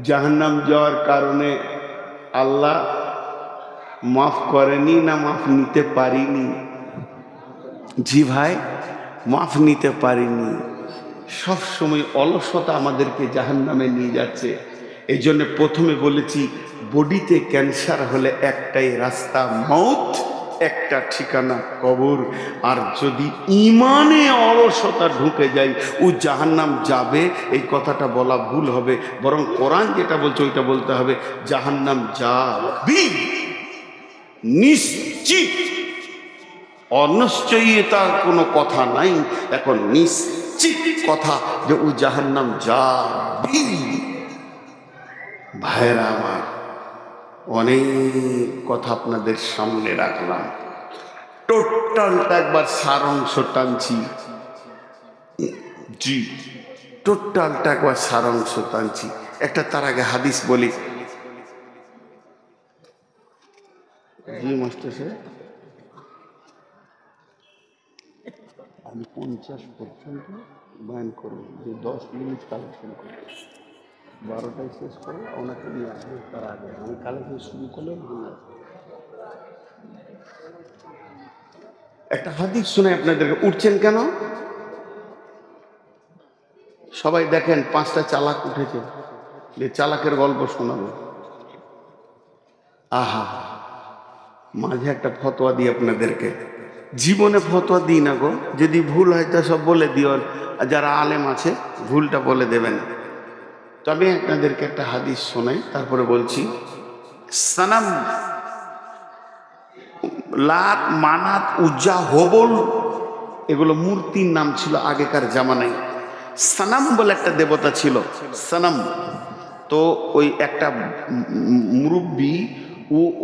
জাহান্নাম যাওয়ার কারণে আল্লাহ মাফ করেনি না মাফ নিতে পারিনি? জি ভাই, মাফ নিতে পারিনি। সব সময় অলসতা আমাদেরকে জাহান্নামে নিয়ে যাচ্ছে। এই জন্য প্রথমে বলেছি, বডিতে ক্যান্সার হলে একটাই রাস্তা মৌত, একটা ঠিকানা কবর। আর যদি ইমানে অলসতা ঢুকে যায়, ও জাহান্নাম যাবে, এই কথাটা বলা ভুল হবে। বরং কোরআন যেটা বলছে ওইটা বলতে হবে, জাহান্নাম যাবে নিশ্চিত। অনিশ্চয়তার কোনো কথা নাই, এখন নিশ্চিত কথা যে ও জাহান্নাম যাবে। ভাইরা আমার, অনেক কথা আপনাদের সামনে রাখলাম, টোটালটা একবার সারাংশ টানছি। জি, টোটালটা একবার সারাংশ টানছি। একটা তার আগে হাদিস বলি। জি মাস্টার সাহেব, আমি 50% বয়ান করবো, যে 10 মিনিট কালেকশন করবো, 12টায় শেষ করে ওনাকে নিয়ে আসবে। তার আগে আমি কালেকশন শুরু করলে ভুল আছে। একটা হাদিস শুনে আপনাদেরকে, উঠছেন কেন? সবাই দেখেন, 5টা চালাক উঠেছে, যে চালাকের গল্প শোনাবো। আহা, মাঝে একটা ফতোয়া দিই আপনাদেরকে। জীবনে ফতোয়া দিই না গো, যদি ভুল হয় তা সব বলে দিও, যারা আলেম আছে ভুলটা বলে দেবেন। তবে আপনাদেরকে একটা হাদিস শোনাই, তারপরে বলছি। সানাম, লাত, মানাত, উজ্জা, হবল, এগুলো মূর্তির নাম ছিল আগেকার জামানায়। সানাম বলে একটা দেবতা ছিল, সানাম। তো ওই একটা মুরব্বী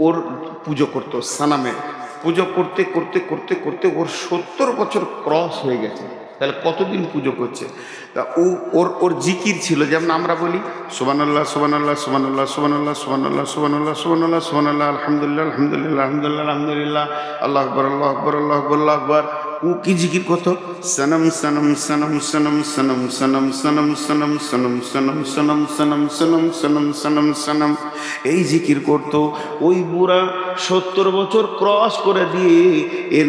ওর পুজো করতো, সানামের পুজো করতে করতে করতে করতে ওর 70 বছর ক্রস হয়ে গেছে। তাহলে কতদিন পুজো করছে? তা ওর জিকির ছিল, যেমন আমরা বলি সুবহানাল্লাহ সুবহানাল্লাহ সুবহানাল্লাহ সুবহানাল্লাহ সুবহানাল্লাহ সুবহানাল্লাহ সুবহানাল্লাহ সুবহানাল্লাহ, আলহামদুলিল্লাহ আলহামদুলিল্লাহ আলহামদুলিল্লাহ আলহামদুলিল্লাহ, আল্লাহু আকবার আল্লাহু আকবার আল্লাহু আকবার আল্লাহু আকবার। ও কি জিকির করতো? সনম সনম সনম সনম সনম সনম সনম সনম সনম সনম সনম সনম সনম সনম সনম সনম, এই জিকির করতো। ওই বুড়া 70 বছর ক্রস করে দিয়ে, এর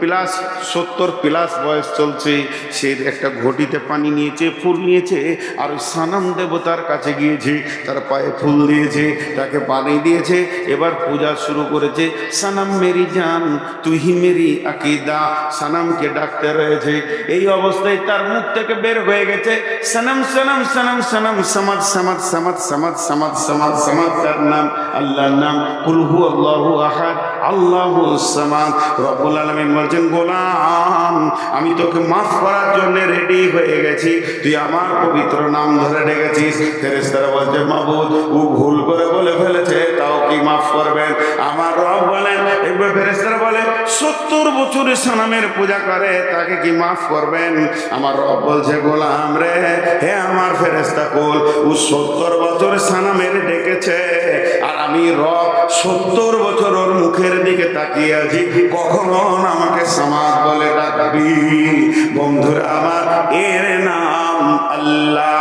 প্লাস 70 প্লাস বয়স চলছে, সে একটা ঘটিতে পানি নিয়েছে, ফুল নিয়েছে, আর ওই সানাম দেবতার কাছে গিয়েছে, তার পায়ে ফুল দিয়েছে, তাকে পানি দিয়েছে, এবার পূজা শুরু করেছে। সানাম মেরি জান তুই হি মেরি আকিদা, সানামকে ডাকতে রয়েছে। এই অবস্থায় তার মুখ থেকে বের হয়ে গেছে সানাম সানাম সানাম সানাম সামাদ সামাদ সামাদ সামাদ সামাদ সামাদ সামাদ, তার নাম, আল্লাহর নাম, কুল হু আল্লাহু আহাদ আল্লাহুস সামাদ। রব্বুল আলামিন বলছেন, গোলাম আমি তোকে মাফ করার জন্য রেডি হয়ে গেছি, তুই আমার পবিত্র নাম ধরে ডেকেছিস। ফেরেশতারা বলছে, মাবুদ ও ভুল করে বলে ফেলেছে, তাও কি মাফ করবেন? আমার রব বলেন, এবার ফেরেশতারা বলে 70 বছরে সানামের পূজা করে, তাকে কি মাফ করবেন? আমার রব বলছে, গোলাম রে, হে আমার ফেরেশতা কুল, ও 70 বছর সানামের ডেকেছে, আর আমি রব 70 বছর ওর মুখের দিকে তাকিয়ে আছি, কখন আমাকে সামাদ বলে ডাকবি? বন্ধুরা আমার, এর নাম আল্লাহ।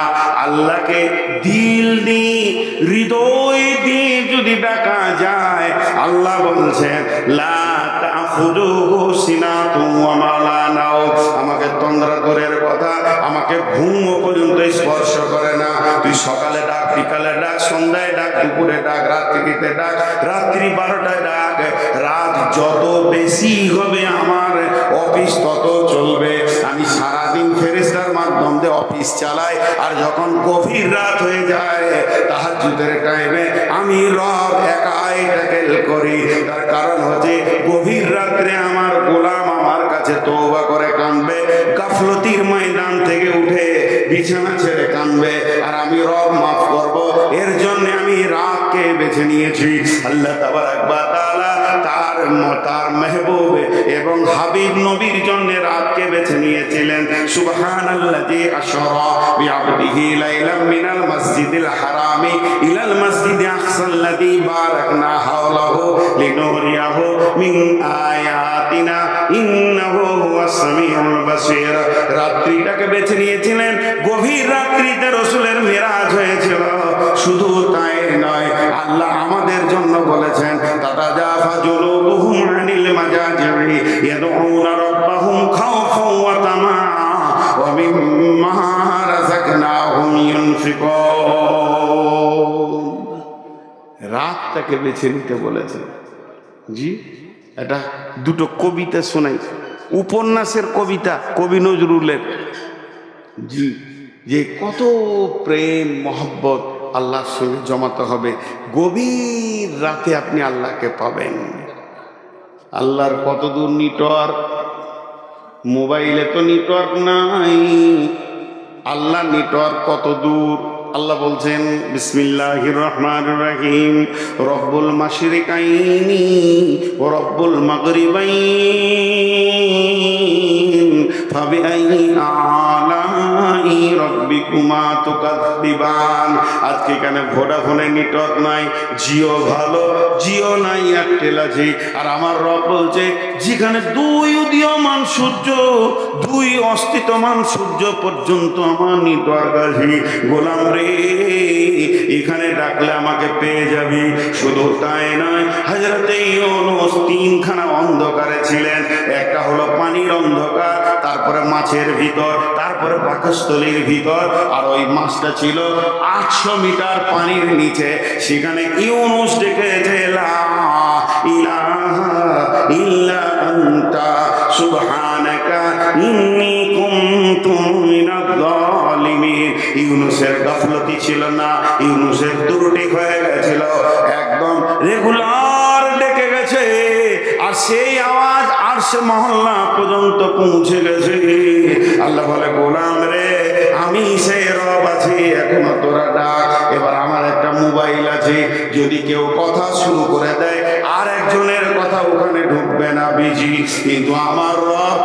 আল্লাহকে দিল দিয়ে, হৃদয় দিয়ে যদি ডাকা যায়, আল্লাহ বলছেন লা তাখুযুহু সিনাতুন ওয়া মা লা নাওম। আমাকে তন্দ্রা করে কথা, আমাকে আমাকে ঘুম পর্যন্ত স্পর্শ করে না। তুই সকালে ডাক, বিকালে ডাক, সন্ধ্যায় ডাক, দুপুরে ডাক, রাত্রিতে ডাক, রাত্রি 12টায় ডাক। রাত যত বেশি হবে আমার অফিস তত চলবে। আমি সারাদিন ফেরেশতার মাধ্যম দিয়ে অফিস চালাই, আর যখন গভীর রাত হয়ে যায় তাহাজ্জুদের টাইমে আমি রব একাই ট্যাকেল করি। তার কারণ হচ্ছে গভীর রাত্রে আমার গোলাম আমার কাছে তওবা করে কাঁদবে, গাফলতির ময়দান থেকে উঠে বিছানা ছেড়ে কাঁদবে, আর আমি রব মাফ করব। এর জন্য আমি রাতকে বেছে নিয়েছি। আল্লাহ তাবারাক ওয়া তাআলা তার মেহবুব এবং হাবিব নবীর জন্য রাতকে বেছে নিয়েছিলেন। সুবহানাল্লাযী আশরা বিআবদিহি লাইলাম মিনাল মাসজিদিল হারামি ইলাল মাসজিদি আকসাল্লাযী বারাকনা হাওলাহু লিনুরিয়াহু মিন আয়াতিনা ইন্নাহু হুয়াস সামিউল বাসীর। রাত্রিটাকে বেছে নিয়েছিলেন। গভীর রাত্রিতে রাসূলের মিরাজ হয়েছিল। শুধু তাই নয়, আল্লাহ আমাদের জন্য বলেছেন তাতাজাফা জুনুবুহুম আনিল মাজাজি'i ইয়াদউনা রাব্বাহুম খাওফান ওয়া তামাআ ওয়া মিম্মা রাযাকনাহুম ইউনফিকুন। রাতটাকে বেছে নিতে বলেছেন। জি, এটা দুটো কবিতা শোনাই, উপন্যাসের কবিতা কবি নজরুলের। জি, যে কত প্রেম মহব্বত আল্লাহর সঙ্গে জমাতে হবে। গভীর রাতে আপনি আল্লাহকে পাবেন। আল্লাহর কত দূর নেটওয়ার্ক, মোবাইলে তো নেটওয়ার্ক নাই, আল্লাহ নেটওয়ার্ক কত দূর। আল্লাহ বলছেন বিসমিল্লাহির রহমানির রহিম, রব্বুল মাশরিকাইনি ওয়া রব্বুল মাগরিবাইন ফাবিআইয়ি আলাই রাব্বিকুমা তুকাযযিবান। আজকে এখানে ভোডাফোনে নেটওয়ার্ক নাই, জিও ভালো, জিও নাই, এয়ারটেল আছে। আর আমার রব বলছে যেখানে দুই উদীয়মান সূর্য, দুই অস্তিত্বমান সূর্য পর্যন্ত আমার নেটওয়ার্ক আছে, গোলাম রে এখানে ডাকলে আমাকে পেয়ে যাবি। শুধু তাই নয়, হযরতে ইউনূস তিনখানা অন্ধকারে ছিলেন। একটা হলো পানির অন্ধকার, তারপরে মাছের ভিতর, তারপরে পাকস্থলীর ভিতর, আর ওই মাছটা ছিল 800 মিটার পানির নিচে। সেখানে ইউনূস ডেকেছে লা ইলাহা ইল্লা আনতা সুবহানাকা ইন্নী কুনতু মিনাজ জালিমিন। ইউনূসের গাফলতি ছিল না, ইউনূসের ত্রুটি হয়ে গেছিল, একদম রেগুলার ডেকে গেছে। আর সেই আওয়াজ আরশে মহল্লা পর্যন্ত পৌঁছে গেছে। আল্লাহ বলে গোলাম রে আমি সেই রব আছি, এখনো তোরা ডাক। এবার আমার একটা মোবাইল আছে, যদি কেউ কথা শুরু করে দেয় আর একজনের কথা ওখানে ঢুকবে না বিজি। কিন্তু আমার রব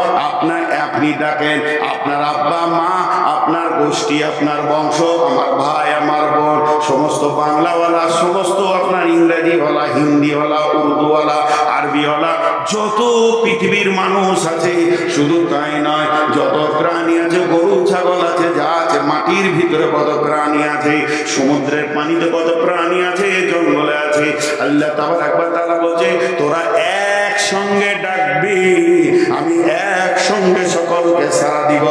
আপনি ডাকেন, আপনার আব্বা মা, আপনার গোষ্ঠী, আপনার বংশ, আমার ভাই, আমার বোন, সমস্ত বাংলাওয়ালা, সমস্ত আপনার ইংরেজিওয়ালা, হিন্দিওয়ালা, উর্দুওয়ালা, আরবিওয়ালা, যত পৃথিবীর মানুষ আছে। শুধু তাই নয়, যত প্রাণী আছে, গরু ছাগল আছে, যা আছে, মাটির ভিতরে কত প্রাণী আছে, সমুদ্রের পানিতে কত প্রাণী আছে, জঙ্গলে আছে। আল্লাহ তাবারাক ওয়া তাআলা বলছে তোরা একসঙ্গে ডাকবি, আমি একসঙ্গে সকলকে সাড়া দিব।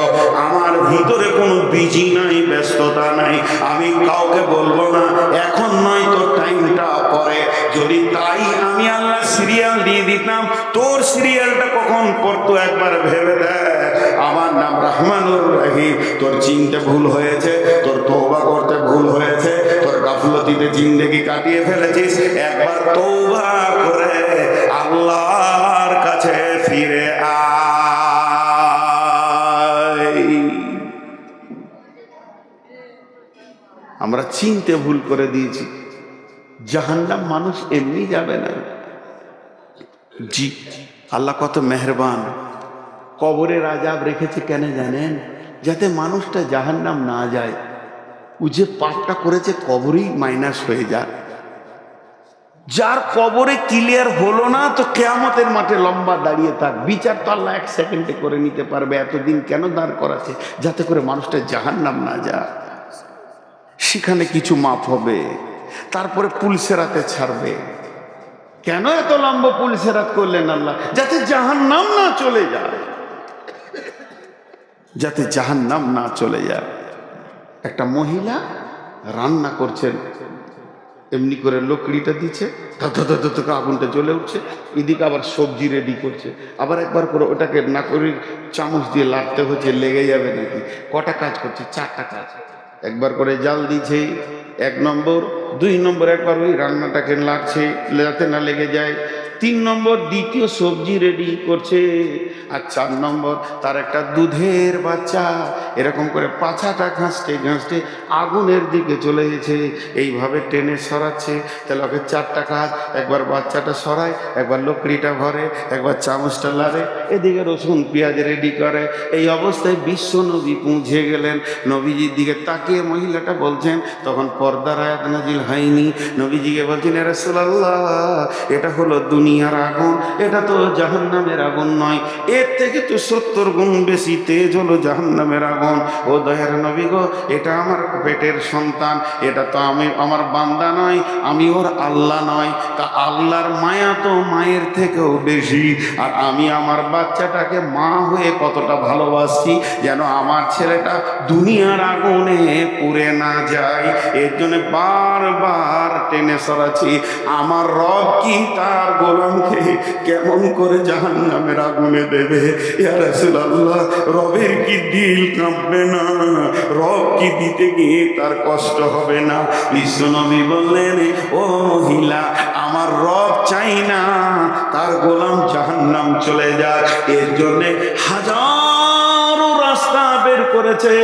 আমার ভিতরে কোনো বিজি নাই, ব্যস্ততা নাই। আমি কাউকে বলবো না এখন নয়, তোর টাইমটা পরে। যদি তাই আমি আল্লাহ সিরিয়াল দিয়ে দিতাম, তোর সিরিয়ালটা কখন পড়তো একবার ভেবে দেখ। আমার নাম রহমানুর রহিম। তোর চিনতে ভুল হয়েছে, তোর তওবা করতে ভুল হয়েছে, তোর গাফলতিতে জিন্দেগি কাটিয়ে ফেলেছিস, একবার তওবা করে আল্লাহর কাছে ফিরে আয়। আমরা চিনতে ভুল করে দিয়েছি। জাহান্নাম মানুষ এমনি যাবে না। জি, আল্লাহ কত মেহেরবান। কবরের আযাব রেখেছে কেন জানেন? যাতে মানুষটা জাহান্নাম না যায়। ও যে পাপটা করেছে কবরেই মাইনাস হয়ে যায়। যার কবরে ক্লিয়ার হলো না, তো কিয়ামতের মাঠে লম্বা দাঁড়িয়ে থাক, বিচার তো আল্লাহ 1 সেকেন্ডে করে নিতে পারবে। এতদিন কেন দাঁড় করাছে? যাতে করে মানুষটা জাহান্নাম না যায়। সেখানে কিছু মাপ হবে, তারপরে পুলসেরাতে ছাড়বে। কেন এত লম্বা পুলসেরাত করলেন আল্লাহ? যাতে জাহান্নাম না চলে যায়। যাতে জাহান্নাম না চলে যায়। একটা মহিলা রান্না করছেন, এমনি করে লকড়িটা দিচ্ছে, আগুনটা জ্বলে উঠছে, এদিকে আবার সবজি রেডি করছে, আবার একবার করে ওটাকে না করে চামচ দিয়ে লাড়তে হচ্ছে, লেগে যাবে নাকি। কটা কাজ করছে? 4টা কাজ। একবার করে জাল দিচ্ছে 1 নম্বর, 2 নম্বর একবার ওই রান্নাটাকে লাড়ছে যাতে না লেগে যায়, 3 নম্বর দ্বিতীয় সবজি রেডি করছে, আর 4 নম্বর তার একটা দুধের বাচ্চা এরকম করে পাছাটা ঘাঁচতে ঘাঁচতে আগুনের দিকে চলে গেছে, এইভাবে টেনে সরাচ্ছে। তাহলে ওকে 4টা কাজ, একবার বাচ্চাটা সরায়, একবার লকড়িটা ভরে, একবার চামচটা লাড়ে, এদিকে রসুন পেঁয়াজ রেডি করে। এই অবস্থায় বিশ্ব নবী পৌঁছে গেলেন। নবীজির দিকে তাকিয়ে মহিলাটা বলছেন, তখন পর্দার আয়াত নাজিল হয়নি, নবীজিকে বলছেন, ইয়া রাসূলুল্লাহ, এটা হলো দুনিয়ার আগুন, এটা তো জাহান্নামের আগুন নয়, এর থেকে তো 70 গুণ বেশি তেজ হলো জাহান্নামের আগুন। ও দয়ার নবী গো, এটা আমার পেটের সন্তান, এটা তো আমি আমার বান্দা নয়, আমি ওর আল্লাহ নয়, তা আল্লাহর মায়া তো মায়ের থেকেও বেশি, আর আমি আমার বাচ্চাটাকে মা হয়ে কতটা ভালোবাসি যেন আমার ছেলেটা দুনিয়ার আগুনে পুড়ে না যায়, এর জন্য বারবার টেনে সরাচ্ছি। আমার রব কি তার গোলামকে কেমন করে জাহান্নামের আগুনে দেবে? ইয়া রাসূলুল্লাহ, রবের কি দিল কাঁপবে না? রব কি দিতে গিয়ে তার কষ্ট হবে না? বিশ্বনবী বললেন, ও মহিলা, আমার রব চাই না তার গোলাম জাহান্নাম চলে যায়, এর জন্যে হাজারো রাস্তা বের করেছে।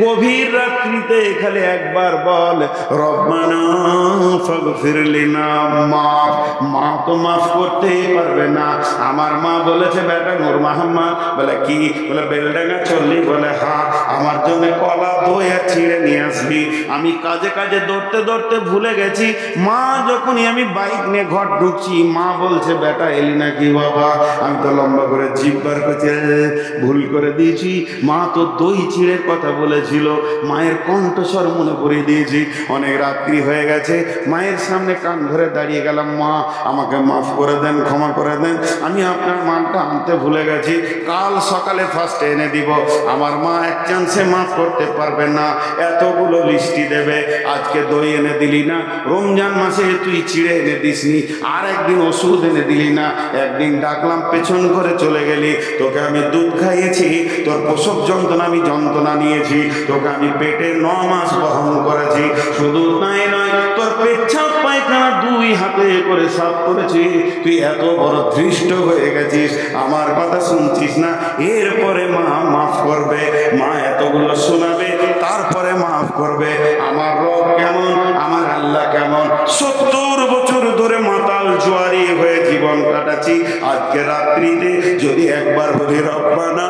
গভীর রাত্রিতে খালি একবার বল, রব্বানা ফাগফির লিনা, মা তো মাফ করতেই পারবে না। আমার মা বলেছে, বেটা নূর মোহাম্মদ, বলে কি? বলে বেলডাঙ্গা চললি? বলে হ্যাঁ। আমার জন্য কলা দই আর চিড়ে নিয়ে আসবি। আমি কাজে কাজে দৌড়তে দৌড়তে ভুলে গেছি। মা যখনই আমি বাইক নিয়ে ঘর ঢুকছি, মা বলছে, বেটা এলি নাকি বাবা? আমি তো লম্বা করে জিভ বার করছি, ভুল করে দিয়েছি, মা তো দই চিড়ের কথা বলেছিল। মায়ের কণ্ঠস্বর মনে পড়িয়ে দিয়েছি। অনেক রাত্রি হয়ে গেছে, মায়ের সামনে কান ধরে দাঁড়িয়ে গেলাম, মা আমাকে মাফ করে দেন, ক্ষমা করে দেন, আমি আপনার মালটা আনতে ভুলে গেছি, কাল সকালে ফার্স্টে এনে দিব। আমার মা এক চান্সে মাফ করতে পারবে না, এতগুলো লিস্টি দেবে। আজকে দই এনে দিলি না, রমজান মাসে তুই চিড়ে এনে দিসনি, আর একদিন ওষুধ এনে দিলি না, একদিন ডাকলাম পেছন করে চলে গেলি, তোকে আমি দুধ খাইয়েছি, তোর প্রসব যন্ত্রণা আমি যন্ত্রণা নিয়েছি, তোকে আমি পেটে 9 মাস বহন করেছি, শুধু তাই নয়, তোর পেচ্ছাপ পায়খানা 2 হাতে করে সাফ করেছি। তুই এত বড় ধৃষ্ট হয়ে গেছিস, আমার কথা শুনছিস না, এরপরে মা মাফ করবে। মা এতগুলো শোনাবে, তারপরে মাফ করবে। আমার রব কেমন, আমার আল্লাহ কেমন। 70 বছর ধরে মাতাল জোয়ারি হয়ে জীবন কাটাচ্ছি, আজকে রাত্রিতে যদি একবার বলি রব্বানা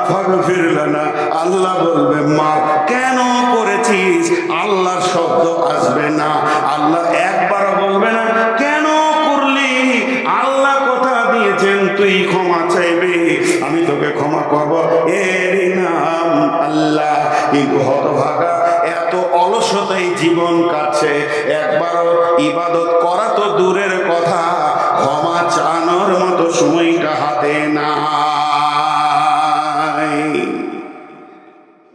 ফাগফির লানা, আল্লাহ বলবে মা কেন করেছিস? আল্লাহর শব্দ আসবে না, আল্লাহ একবারও বলবে না কেন করলি। আল্লাহ কথা দিয়েছেন তুই ক্ষমা চাইবি, আমি তোকে ক্ষমা করব, এর নাম আল্লাহ। কিন্তু হতভাগা এত অলসতাই জীবন কাটছে, একবারও ইবাদত করা তো দূরের কথা, ক্ষমা চানোর মতো সময়টা হাতে নাই।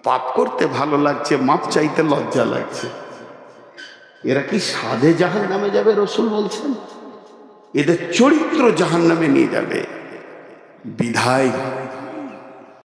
পাপ করতে ভালো লাগছে, মাপ চাইতে লজ্জা লাগছে। এরা কি সাধে জাহান্নামে যাবে? রসুল বলছেন এদের চরিত্র জাহান্নামে নিয়ে যাবে। বিধায়